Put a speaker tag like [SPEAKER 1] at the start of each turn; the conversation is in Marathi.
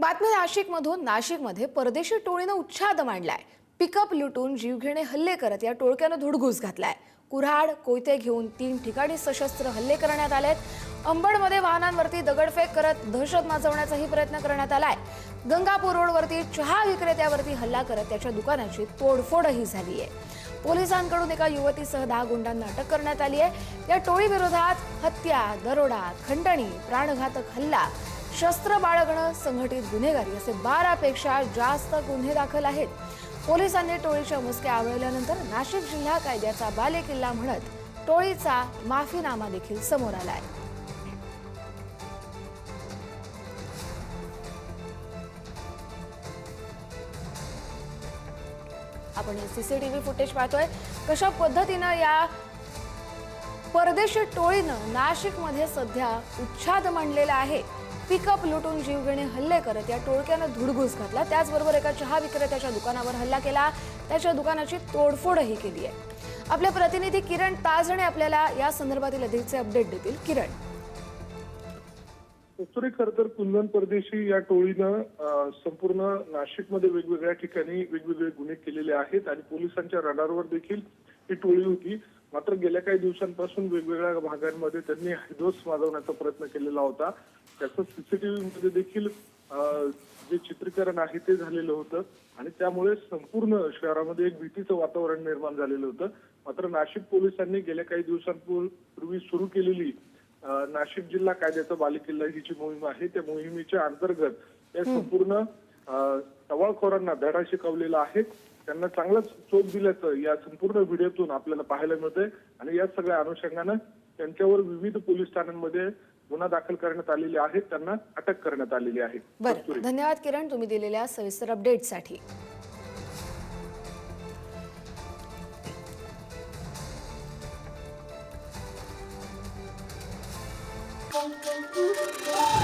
[SPEAKER 1] बातमी नाशिकमधून. नाशिकमध्ये परदेशी टोळीनं उच्छाद मांडलाय. पिकअप लुटून जीवघेणे हल्ले करत या टोळक्यानं धुडगूस घातलाय. कुऱ्हाड कोयते घेऊन 3 ठिकाणी सशस्त्र हल्ले करण्यात आलेत. अंबडमध्ये वाहनांवरती दगडफेक करत दहशत माजवण्याचाही प्रयत्न करण्यात आलाय. गंगापूर रोडवरती चहा विक्रेत्यावरती हल्ला करत त्याच्या दुकानाची तोडफोडही झाली आहे. पोलिसांकडून एका युवतीसह 10 गुंडांना अटक करण्यात आली आहे. या टोळीविरोधात हत्या, दरोडा, खंडणी, प्राणघातक हल्ला, शस्त्र बाळगणं, संघटित गुन्हेगारी असे 12 पेक्षा जास्त गुन्हे दाखल आहेत. पोलिसांनी टोळीच्या मुसक्या आवळल्यानंतर नाशिक जिल्हा कायद्याचा बालेकिल्ला म्हणत टोळीचा माफीनामा देखील समोर आलाय. आपण सीसीटीव्ही फुटेज पाहतोय. कशा पद्धतीनं या परदेशी टोळीनं नाशिकमध्ये सध्या उच्छाद मांडलेला आहे. पिकअप लुटून जीवघेणे हल्ले करत या टोळक्यानं धुडगूस घातला. त्याचबरोबर एका चहा विक्रेत्याच्या दुकानावर हल्ला केला. त्याच्या दुकानाची तोडफोडही केली आहे. आपले प्रतिनिधी किरण ताजणे आपल्याला या संदर्भातील अधिकचे अपडेट देतील. किरण.
[SPEAKER 2] खरं तर कुंदन परदेशी या टोळीनं संपूर्ण नाशिकमध्ये वेगवेगळ्या ठिकाणी वेगवेगळे गुन्हे केलेले आहेत आणि पोलिसांच्या रडारवर देखील ही टोळी होती. मात्र गेल्या काही दिवसांपासून वेगवेगळ्या भागांमध्ये त्यांनी हैदोस माजवण्याचा प्रयत्न केलेला होता. त्याचं सीसीटीव्ही मध्ये देखील जे चित्रीकरण आहे ते झालेलं होतं आणि त्यामुळे संपूर्ण शहरामध्ये एक भीतीचं वातावरण निर्माण झालेलं होतं. मात्र नाशिक पोलिसांनी गेल्या काही दिवसांपूर्वी सुरू केलेली नाशिक जिल्हा कायद्याचा बालेकिल्ला ही जी मोहीम आहे त्या मोहिमेच्या अंतर्गत या संपूर्ण टवाळखोरांना धडा शिकवलेला आहे. त्यांना चांगलाच चोप दिल्याचं या संपूर्ण व्हिडिओतून आपल्याला पाहायला मिळतंय आणि या सगळ्या अनुषंगानं त्यांच्यावर विविध पोलीस ठाण्यांमध्ये गुन्हा दाखल करण्यात आलेले आहेत. त्यांना अटक करण्यात आलेली आहे.
[SPEAKER 1] बरं, धन्यवाद किरण, तुम्ही दिलेल्या सविस्तर अपडेटसाठी.
[SPEAKER 3] Thank you.